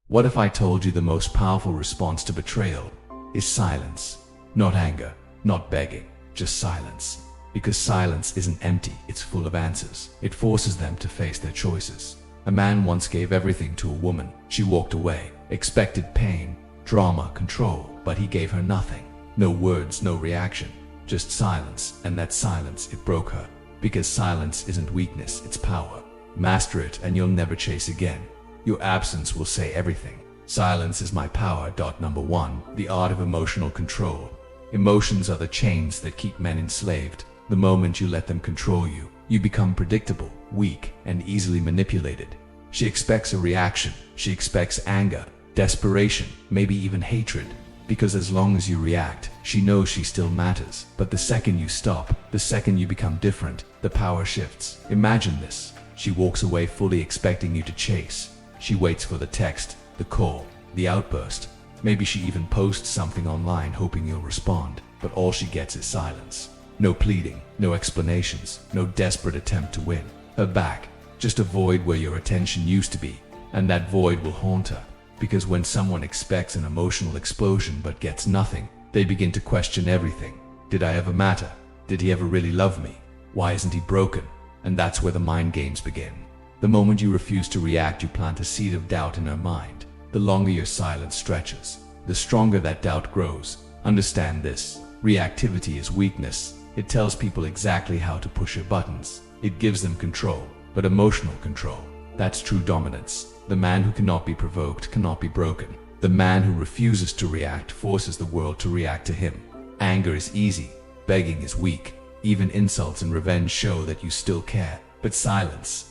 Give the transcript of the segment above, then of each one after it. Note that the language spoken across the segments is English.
What if I told you the most powerful response to betrayal is silence? Not anger, not begging, just silence. Because silence isn't empty, it's full of answers. It forces them to face their choices. A man once gave everything to a woman. She walked away, expected pain, drama, control, but he gave her nothing. No words, no reaction, just silence. And that silence, it broke her. Because silence isn't weakness, it's power. Master it and you'll never chase again. Your absence will say everything. Silence is my power. Number 1. The art of emotional control. Emotions are the chains that keep men enslaved. The moment you let them control you, you become predictable, weak, and easily manipulated. She expects a reaction. She expects anger, desperation, maybe even hatred. Because as long as you react, she knows she still matters. But the second you stop, the second you become different, the power shifts. Imagine this. She walks away fully expecting you to chase. She waits for the text, the call, the outburst. Maybe she even posts something online hoping you'll respond. But all she gets is silence. No pleading, no explanations, no desperate attempt to win her back. Just a void where your attention used to be. And that void will haunt her. Because when someone expects an emotional explosion but gets nothing, they begin to question everything. Did I ever matter? Did he ever really love me? Why isn't he broken? And that's where the mind games begin. The moment you refuse to react, you plant a seed of doubt in her mind. The longer your silence stretches, the stronger that doubt grows. Understand this. Reactivity is weakness. It tells people exactly how to push your buttons. It gives them control, but emotional control. That's true dominance. The man who cannot be provoked cannot be broken. The man who refuses to react forces the world to react to him. Anger is easy. Begging is weak. Even insults and revenge show that you still care. But silence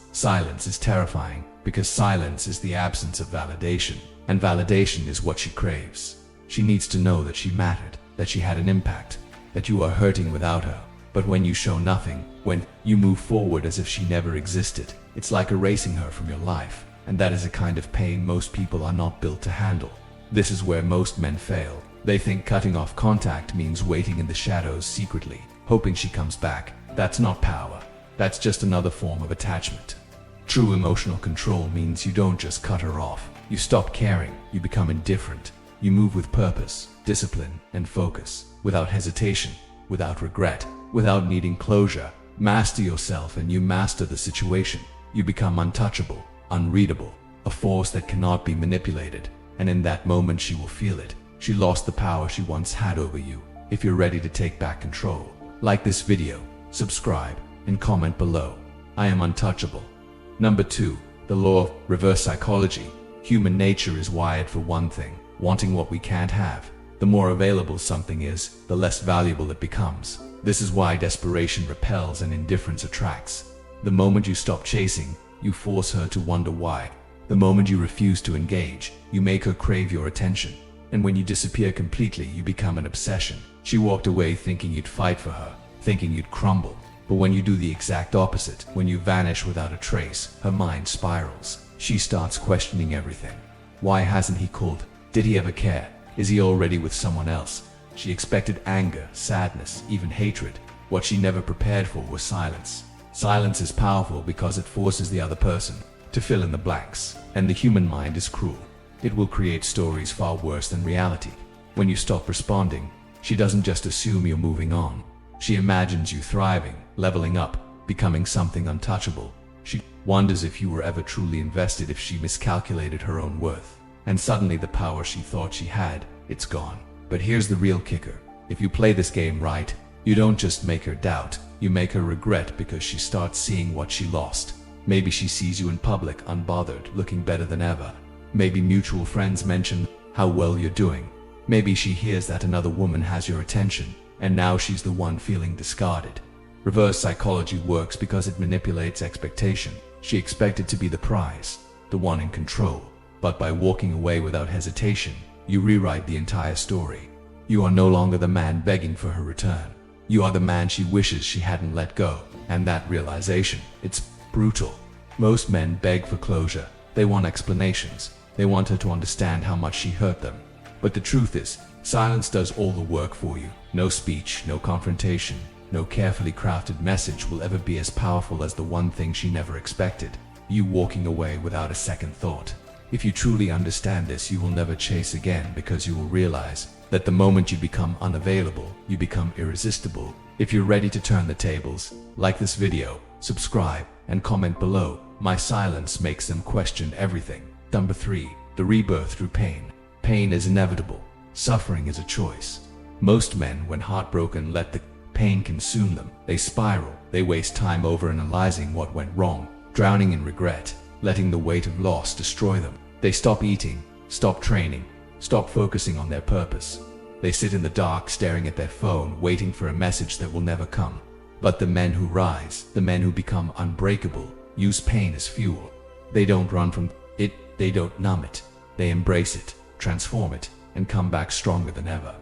is terrifying, because silence is the absence of validation. And validation is what she craves. She needs to know that she mattered, that she had an impact, that you are hurting without her. But when you show nothing, when you move forward as if she never existed, it's like erasing her from your life. And that is a kind of pain most people are not built to handle. This is where most men fail. They think cutting off contact means waiting in the shadows secretly, hoping she comes back. That's not power. That's just another form of attachment. True emotional control means you don't just cut her off. You stop caring. You become indifferent. You move with purpose, discipline, and focus. Without hesitation, without regret, without needing closure. Master yourself and you master the situation. You become untouchable, unreadable, a force that cannot be manipulated. And in that moment she will feel it. She lost the power she once had over you. If you're ready to take back control, like this video, subscribe, and comment below. I am untouchable. Number 2. The law of reverse psychology. Human nature is wired for one thing, wanting what we can't have. The more available something is, the less valuable it becomes. This is why desperation repels and indifference attracts. The moment you stop chasing, you force her to wonder why. The moment you refuse to engage, you make her crave your attention. And when you disappear completely, you become an obsession. She walked away thinking you'd fight for her, thinking you'd crumble. But when you do the exact opposite, when you vanish without a trace, her mind spirals. She starts questioning everything. Why hasn't he called? Did he ever care? Is he already with someone else? She expected anger, sadness, even hatred. What she never prepared for was silence. Silence is powerful because it forces the other person to fill in the blanks. And the human mind is cruel. It will create stories far worse than reality. When you stop responding, she doesn't just assume you're moving on. She imagines you thriving, leveling up, becoming something untouchable. She wonders if you were ever truly invested, if she miscalculated her own worth. And suddenly the power she thought she had, it's gone. But here's the real kicker. If you play this game right, you don't just make her doubt, you make her regret, because she starts seeing what she lost. Maybe she sees you in public, unbothered, looking better than ever. Maybe mutual friends mention how well you're doing. Maybe she hears that another woman has your attention, and now she's the one feeling discarded. Reverse psychology works because it manipulates expectation. She expected to be the prize, the one in control. But by walking away without hesitation, you rewrite the entire story. You are no longer the man begging for her return. You are the man she wishes she hadn't let go. And that realization, it's brutal. Most men beg for closure. They want explanations. They want her to understand how much she hurt them. But the truth is, silence does all the work for you. No speech, no confrontation, no carefully crafted message will ever be as powerful as the one thing she never expected. You walking away without a second thought. If you truly understand this, you will never chase again, because you will realize that the moment you become unavailable, you become irresistible. If you're ready to turn the tables, like this video, subscribe, and comment below. My silence makes them question everything. Number 3. The rebirth through pain. Pain is inevitable. Suffering is a choice. Most men, when heartbroken, let the pain consume them. They spiral. They waste time overanalyzing what went wrong, drowning in regret, letting the weight of loss destroy them. They stop eating, stop training, stop focusing on their purpose. They sit in the dark staring at their phone, waiting for a message that will never come. But the men who rise, the men who become unbreakable, use pain as fuel. They don't run from it, they don't numb it. They embrace it, transform it, and come back stronger than ever.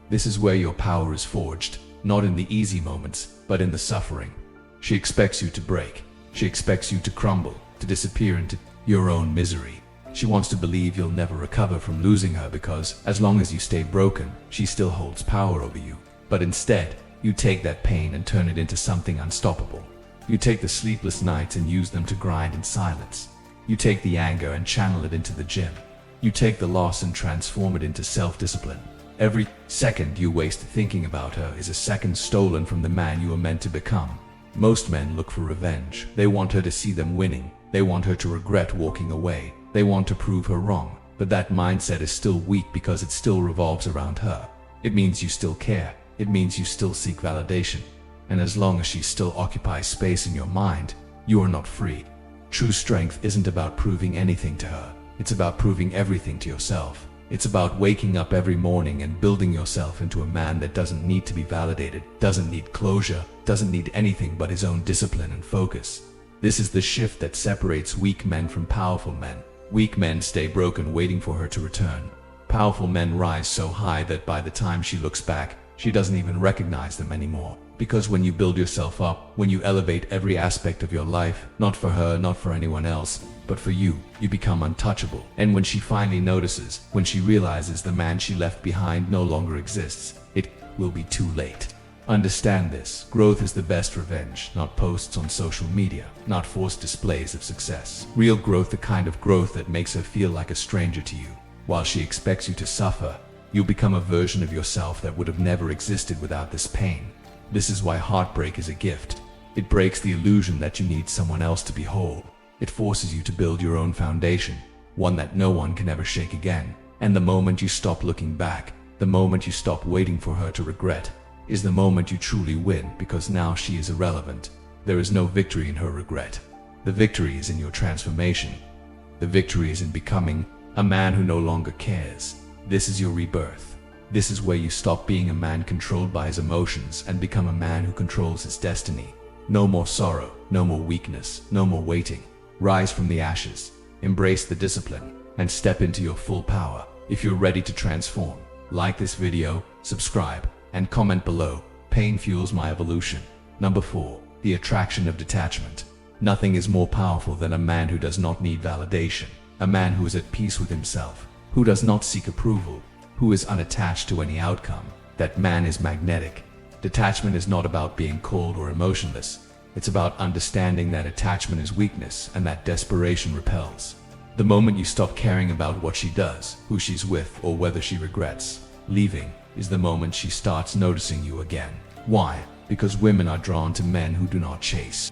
This is where your power is forged, not in the easy moments, but in the suffering. She expects you to break. She expects you to crumble, to disappear into your own misery. She wants to believe you'll never recover from losing her, because as long as you stay broken, she still holds power over you. But instead, you take that pain and turn it into something unstoppable. You take the sleepless nights and use them to grind in silence. You take the anger and channel it into the gym. You take the loss and transform it into self-discipline. Every second you waste thinking about her is a second stolen from the man you are meant to become. Most men look for revenge. They want her to see them winning. They want her to regret walking away. They want to prove her wrong. But that mindset is still weak, because it still revolves around her. It means you still care. It means you still seek validation. And as long as she still occupies space in your mind, you are not free. True strength isn't about proving anything to her. It's about proving everything to yourself. It's about waking up every morning and building yourself into a man that doesn't need to be validated, doesn't need closure, doesn't need anything but his own discipline and focus. This is the shift that separates weak men from powerful men. Weak men stay broken, waiting for her to return. Powerful men rise so high that by the time she looks back, she doesn't even recognize them anymore. Because when you build yourself up, when you elevate every aspect of your life, not for her, not for anyone else, but for you, you become untouchable. And when she finally notices, when she realizes the man she left behind no longer exists, it will be too late. Understand this. Growth is the best revenge, not posts on social media, not forced displays of success. Real growth, the kind of growth that makes her feel like a stranger to you. While she expects you to suffer, you'll become a version of yourself that would have never existed without this pain. This is why heartbreak is a gift. It breaks the illusion that you need someone else to be whole. It forces you to build your own foundation, one that no one can ever shake again. And the moment you stop looking back, the moment you stop waiting for her to regret, is the moment you truly win, because now she is irrelevant. There is no victory in her regret. The victory is in your transformation. The victory is in becoming a man who no longer cares. This is your rebirth. This is where you stop being a man controlled by his emotions and become a man who controls his destiny. No more sorrow, no more weakness, no more waiting. Rise from the ashes, embrace the discipline, and step into your full power. If you're ready to transform, like this video, subscribe, and comment below. Pain fuels my evolution. Number 4. The attraction of detachment. Nothing is more powerful than a man who does not need validation. A man who is at peace with himself, who does not seek approval, who is unattached to any outcome. That man is magnetic. Detachment is not about being cold or emotionless. It's about understanding that attachment is weakness and that desperation repels. The moment you stop caring about what she does, who she's with, or whether she regrets leaving, is the moment she starts noticing you again. Why? Because women are drawn to men who do not chase.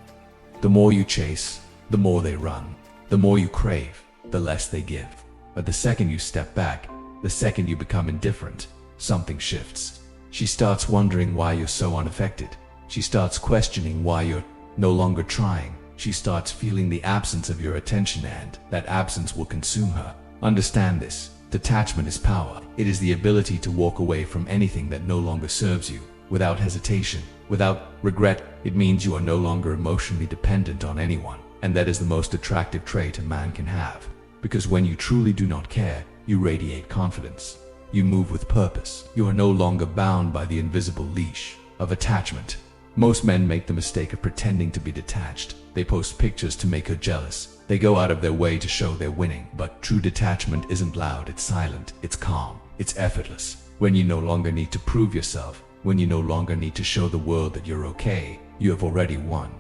The more you chase, the more they run. The more you crave, the less they give. But the second you step back, the second you become indifferent, something shifts. She starts wondering why you're so unaffected. She starts questioning why you're no longer trying. She starts feeling the absence of your attention, and that absence will consume her. Understand this. Detachment is power. It is the ability to walk away from anything that no longer serves you, without hesitation, without regret. It means you are no longer emotionally dependent on anyone, and that is the most attractive trait a man can have. Because when you truly do not care, you radiate confidence. You move with purpose. You are no longer bound by the invisible leash of attachment. Most men make the mistake of pretending to be detached. They post pictures to make her jealous. They go out of their way to show they're winning. But true detachment isn't loud, it's silent, it's calm, it's effortless. When you no longer need to prove yourself, when you no longer need to show the world that you're okay, you have already won.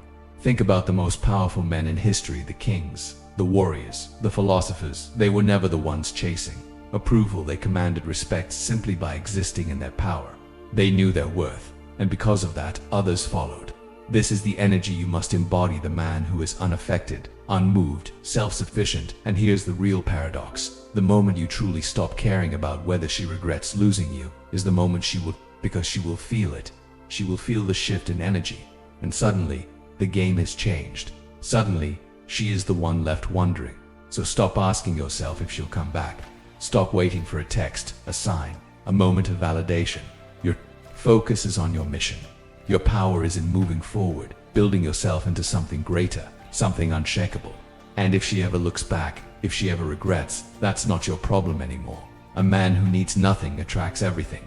Think about the most powerful men in history, the kings, the warriors, the philosophers, they were never the ones chasing approval. They commanded respect simply by existing in their power. They knew their worth, and because of that, others followed. This is the energy you must embody, the man who is unaffected, unmoved, self-sufficient. And here's the real paradox. The moment you truly stop caring about whether she regrets losing you is the moment she will, because she will feel it. She will feel the shift in energy. And suddenly, the game has changed. Suddenly, she is the one left wondering. So stop asking yourself if she'll come back. Stop waiting for a text, a sign, a moment of validation. Your focus is on your mission. Your power is in moving forward, building yourself into something greater, something unshakable. And if she ever looks back, if she ever regrets, that's not your problem anymore. A man who needs nothing attracts everything.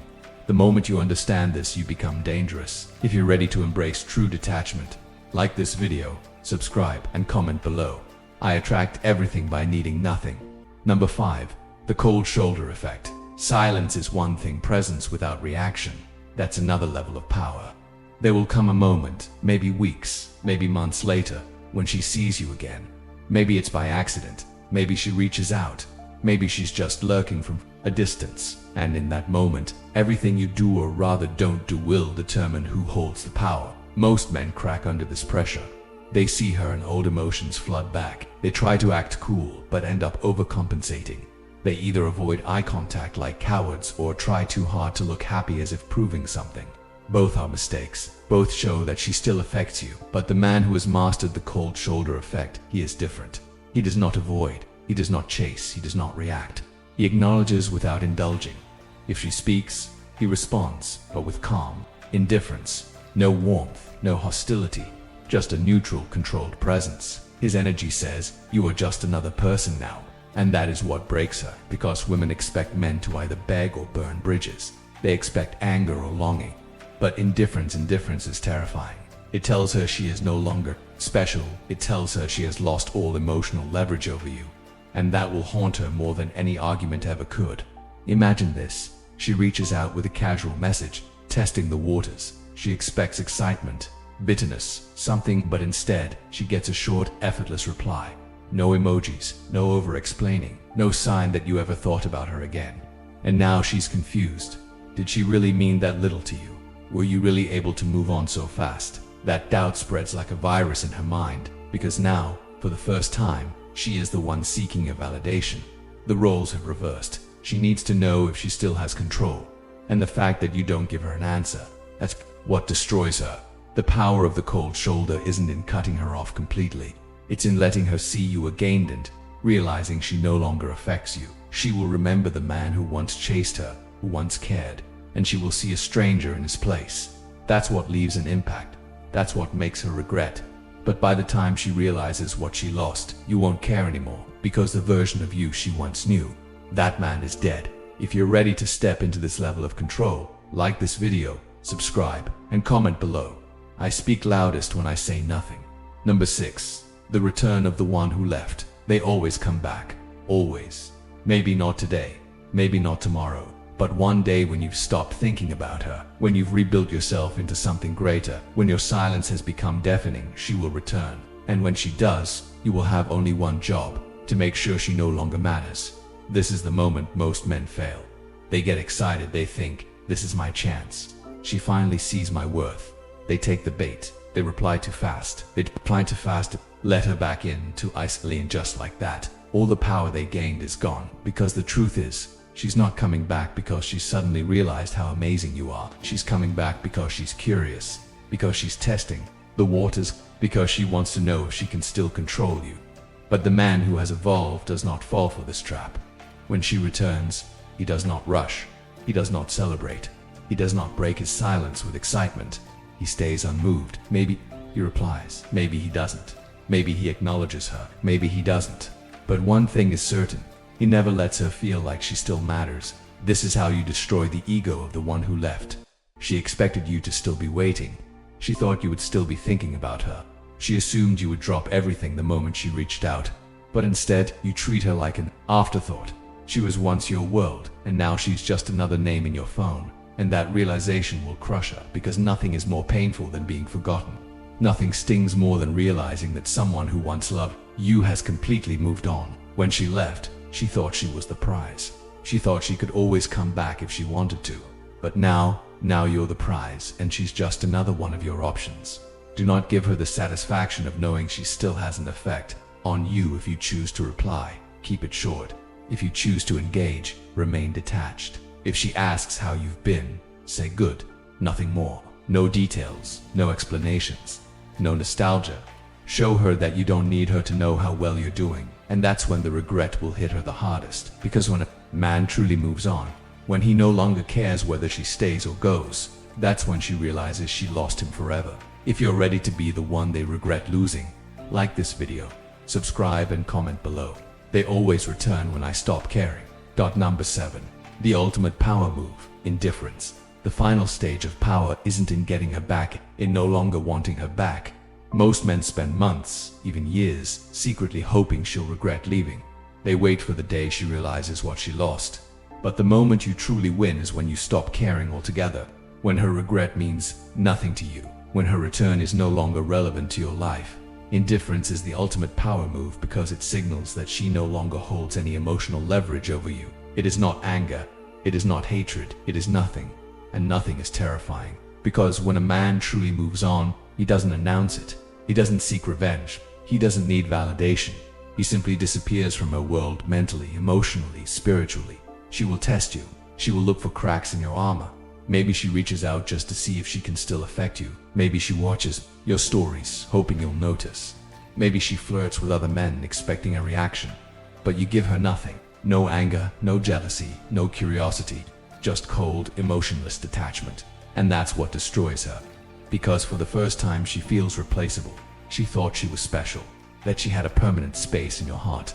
The moment you understand this, you become dangerous. If you're ready to embrace true detachment, like this video, subscribe, and comment below. I attract everything by needing nothing. Number 5. The cold shoulder effect. Silence is one thing, presence without reaction, that's another level of power. There will come a moment, maybe weeks, maybe months later, when she sees you again. Maybe it's by accident, maybe she reaches out, maybe she's just lurking from a distance. And in that moment, everything you do or rather don't do will determine who holds the power. Most men crack under this pressure. They see her and old emotions flood back. They try to act cool, but end up overcompensating. They either avoid eye contact like cowards or try too hard to look happy as if proving something. Both are mistakes. Both show that she still affects you. But the man who has mastered the cold shoulder effect, he is different. He does not avoid. He does not chase. He does not react. He acknowledges without indulging. If she speaks, he responds, but with calm, indifference, no warmth, no hostility, just a neutral, controlled presence. His energy says, you are just another person now. And that is what breaks her, because women expect men to either beg or burn bridges. They expect anger or longing. But indifference is terrifying. It tells her she is no longer special. It tells her she has lost all emotional leverage over you. And that will haunt her more than any argument ever could. Imagine this. She reaches out with a casual message, testing the waters. She expects excitement, bitterness, something, but instead, she gets a short, effortless reply. No emojis, no over-explaining, no sign that you ever thought about her again. And now she's confused. Did she really mean that little to you? Were you really able to move on so fast? That doubt spreads like a virus in her mind, because now, for the first time, she is the one seeking a validation. The roles have reversed. She needs to know if she still has control. And the fact that you don't give her an answer, that's what destroys her. The power of the cold shoulder isn't in cutting her off completely. It's in letting her see you again and realizing she no longer affects you. She will remember the man who once chased her, who once cared, and she will see a stranger in his place. That's what leaves an impact. That's what makes her regret. But by the time she realizes what she lost, you won't care anymore, because the version of you she once knew, that man is dead. If you're ready to step into this level of control, like this video, subscribe, and comment below. I speak loudest when I say nothing. Number 6. The return of the one who left. They always come back. Always. Maybe not today. Maybe not tomorrow. But one day when you've stopped thinking about her, when you've rebuilt yourself into something greater, when your silence has become deafening, she will return. And when she does, you will have only one job, to make sure she no longer matters. This is the moment most men fail. They get excited. They think, this is my chance. She finally sees my worth. They take the bait. They reply too fast. They reply too fast. Let her back in too easily, and just like that, all the power they gained is gone. Because the truth is, she's not coming back because she suddenly realized how amazing you are. She's coming back because she's curious, because she's testing the waters, because she wants to know if she can still control you. But the man who has evolved does not fall for this trap. When she returns, he does not rush. He does not celebrate. He does not break his silence with excitement. He stays unmoved. Maybe he replies. Maybe he doesn't. Maybe he acknowledges her. Maybe he doesn't. But one thing is certain. He never lets her feel like she still matters. This is how you destroy the ego of the one who left. She expected you to still be waiting. She thought you would still be thinking about her. She assumed you would drop everything the moment she reached out. But instead, you treat her like an afterthought. She was once your world, and now she's just another name in your phone. And that realization will crush her, because nothing is more painful than being forgotten. Nothing stings more than realizing that someone who once loved you has completely moved on. When she left, she thought she was the prize. She thought she could always come back if she wanted to. But now you're the prize, and she's just another one of your options. Do not give her the satisfaction of knowing she still has an effect on you. If you choose to reply, keep it short. If you choose to engage, remain detached. If she asks how you've been, say good, nothing more. No details, no explanations, no nostalgia. Show her that you don't need her to know how well you're doing. And that's when the regret will hit her the hardest. Because when a man truly moves on, when he no longer cares whether she stays or goes, that's when she realizes she lost him forever. If you're ready to be the one they regret losing, like this video, subscribe and comment below. They always return when I stop caring. Number 7. The ultimate power move, indifference. The final stage of power isn't in getting her back, in no longer wanting her back. Most men spend months, even years, secretly hoping she'll regret leaving. They wait for the day she realizes what she lost. But the moment you truly win is when you stop caring altogether, when her regret means nothing to you, when her return is no longer relevant to your life. Indifference is the ultimate power move because it signals that she no longer holds any emotional leverage over you. It is not anger, it is not hatred, it is nothing. And nothing is terrifying. Because when a man truly moves on, he doesn't announce it. He doesn't seek revenge. He doesn't need validation. He simply disappears from her world mentally, emotionally, spiritually. She will test you. She will look for cracks in your armor. Maybe she reaches out just to see if she can still affect you. Maybe she watches your stories, hoping you'll notice. Maybe she flirts with other men, expecting a reaction. But you give her nothing. No anger, no jealousy, no curiosity. Just cold, emotionless detachment. And that's what destroys her. Because for the first time she feels replaceable. She thought she was special, that she had a permanent space in your heart.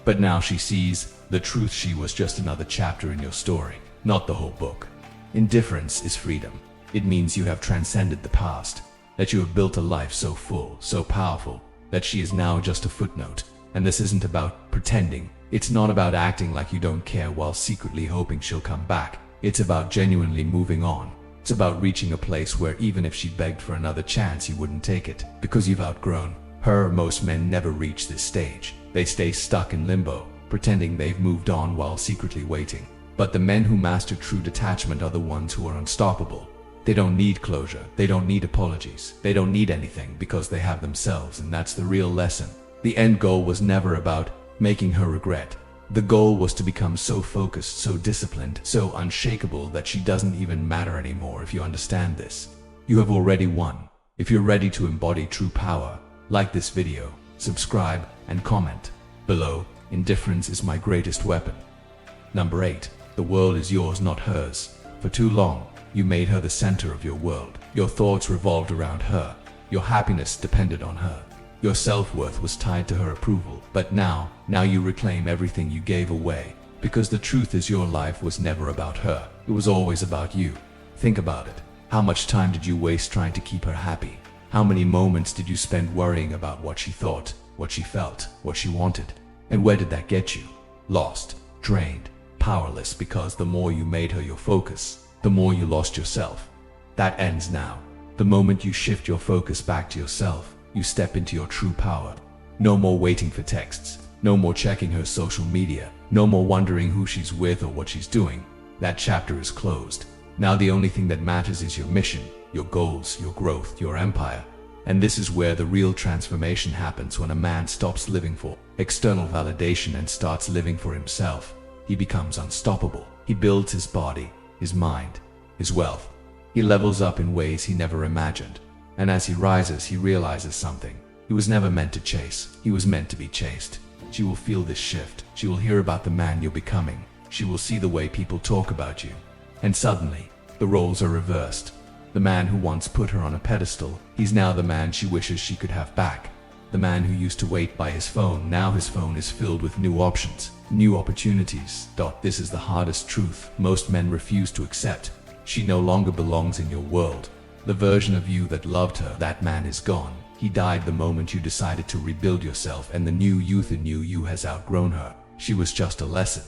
But now she sees the truth. She was just another chapter in your story, not the whole book. Indifference is freedom. It means you have transcended the past, that you have built a life so full, so powerful, that she is now just a footnote. And this isn't about pretending. It's not about acting like you don't care while secretly hoping she'll come back. It's about genuinely moving on. It's about reaching a place where even if she begged for another chance, you wouldn't take it, because you've outgrown her. Most men never reach this stage. They stay stuck in limbo, pretending they've moved on while secretly waiting. But the men who master true detachment are the ones who are unstoppable. They don't need closure. They don't need apologies. They don't need anything because they have themselves, and that's the real lesson. The end goal was never about making her regret. The goal was to become so focused, so disciplined, so unshakable that she doesn't even matter anymore. If you understand this, you have already won. If you're ready to embody true power, like this video, subscribe, and comment below. Indifference is my greatest weapon. Number 8. The world is yours, not hers. For too long, you made her the center of your world. Your thoughts revolved around her. Your happiness depended on her. Your self-worth was tied to her approval. But now you reclaim everything you gave away. Because the truth is, your life was never about her. It was always about you. Think about it. How much time did you waste trying to keep her happy? How many moments did you spend worrying about what she thought, what she felt, what she wanted? And where did that get you? Lost, drained, powerless, because the more you made her your focus, the more you lost yourself. That ends now. The moment you shift your focus back to yourself, you step into your true power. No more waiting for texts. No more checking her social media. No more wondering who she's with or what she's doing. That chapter is closed. Now the only thing that matters is your mission, your goals, your growth, your empire. And this is where the real transformation happens, when a man stops living for external validation and starts living for himself. He becomes unstoppable. He builds his body, his mind, his wealth. He levels up in ways he never imagined. And as he rises, he realizes something. He was never meant to chase. He was meant to be chased. She will feel this shift. She will hear about the man you're becoming. She will see the way people talk about you. And suddenly, the roles are reversed. The man who once put her on a pedestal, he's now the man she wishes she could have back. The man who used to wait by his phone, now his phone is filled with new options, new opportunities. This is the hardest truth most men refuse to accept. She no longer belongs in your world. The version of you that loved her, that man is gone. He died the moment you decided to rebuild yourself, and the new youth in you has outgrown her. She was just a lesson,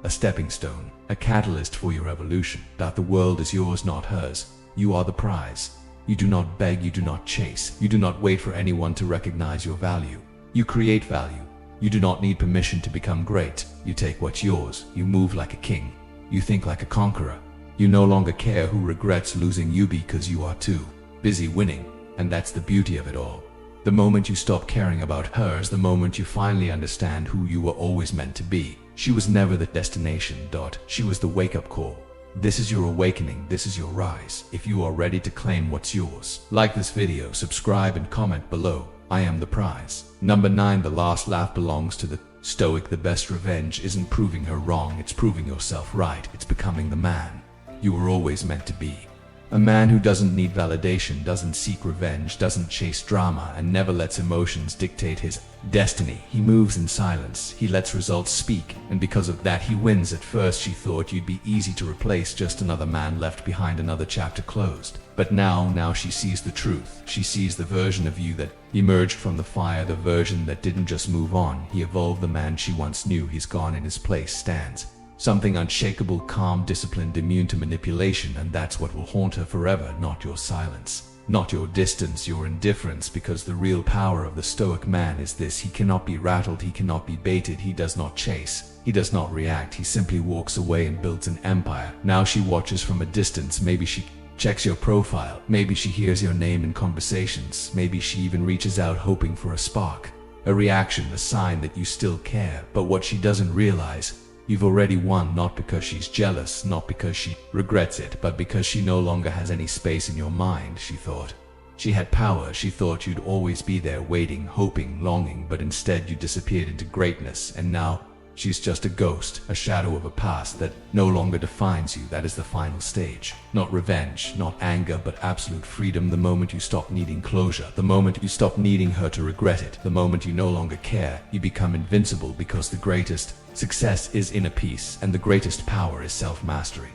a stepping stone, a catalyst for your evolution. The world is yours, not hers. You are the prize. You do not beg, you do not chase, you do not wait for anyone to recognize your value. You create value. You do not need permission to become great. You take what's yours. You move like a king. You think like a conqueror. You no longer care who regrets losing you because you are too busy winning. And that's the beauty of it all. The moment you stop caring about her is the moment you finally understand who you were always meant to be. She was never the destination. She was the wake-up call. This is your awakening. This is your rise. If you are ready to claim what's yours, like this video, subscribe and comment below. I am the prize. Number 9. The last laugh belongs to the stoic. The best revenge isn't proving her wrong, it's proving yourself right. It's becoming the man you were always meant to be. A man who doesn't need validation, doesn't seek revenge, doesn't chase drama, and never lets emotions dictate his destiny. He moves in silence. He lets results speak, and because of that he wins. At first she thought you'd be easy to replace, just another man left behind, another chapter closed. But now she sees the truth. She sees the version of you that emerged from the fire, the version that didn't just move on. He evolved. The man she once knew, he's gone. In his place stands something unshakable, calm, disciplined, immune to manipulation, and that's what will haunt her forever. Not your silence, not your distance, your indifference, because the real power of the stoic man is this: he cannot be rattled, he cannot be baited, he does not chase, he does not react, he simply walks away and builds an empire. Now she watches from a distance. Maybe she checks your profile, maybe she hears your name in conversations, maybe she even reaches out hoping for a spark, a reaction, a sign that you still care. But what she doesn't realize, you've already won, not because she's jealous, not because she regrets it, but because she no longer has any space in your mind. She thought she had power. She thought you'd always be there, waiting, hoping, longing, but instead you disappeared into greatness, and now she's just a ghost, a shadow of a past that no longer defines you. That is the final stage. Not revenge, not anger, but absolute freedom. The moment you stop needing closure, the moment you stop needing her to regret it, the moment you no longer care, you become invincible, because the greatest success is inner peace, and the greatest power is self-mastery.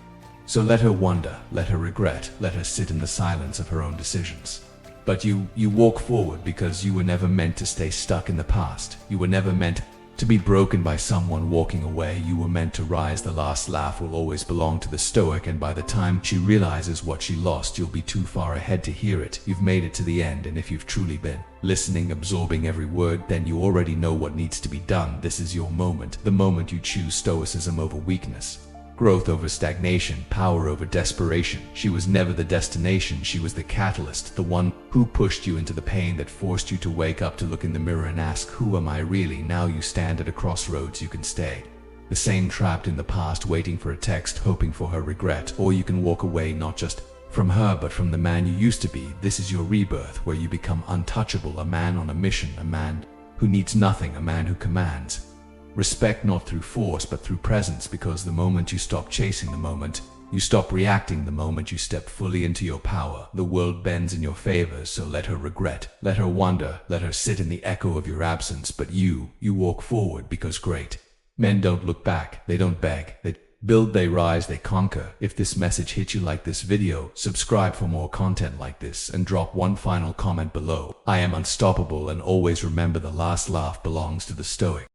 So let her wonder, let her regret, let her sit in the silence of her own decisions. But you walk forward, because you were never meant to stay stuck in the past. You were never meant to be broken by someone walking away. You were meant to rise. The last laugh will always belong to the stoic, and by the time she realizes what she lost, you'll be too far ahead to hear it. You've made it to the end, and if you've truly been listening, absorbing every word, then you already know what needs to be done. This is your moment, the moment you choose stoicism over weakness, growth over stagnation, power over desperation. She was never the destination, she was the catalyst, the one who pushed you into the pain, that forced you to wake up, to look in the mirror and ask, who am I really? Now you stand at a crossroads. You can stay the same, trapped in the past, waiting for a text, hoping for her regret, or you can walk away, not just from her, but from the man you used to be. This is your rebirth, where you become untouchable, a man on a mission, a man who needs nothing, a man who commands respect, not through force but through presence, because the moment you stop chasing, the moment you stop reacting, the moment you step fully into your power, the world bends in your favor. So let her regret, let her wonder, let her sit in the echo of your absence, but you walk forward, because great men don't look back, they don't beg, they build, they rise, they conquer. If this message hit you like this video, subscribe for more content like this, and drop one final comment below. I am unstoppable, and always remember, the last laugh belongs to the stoic.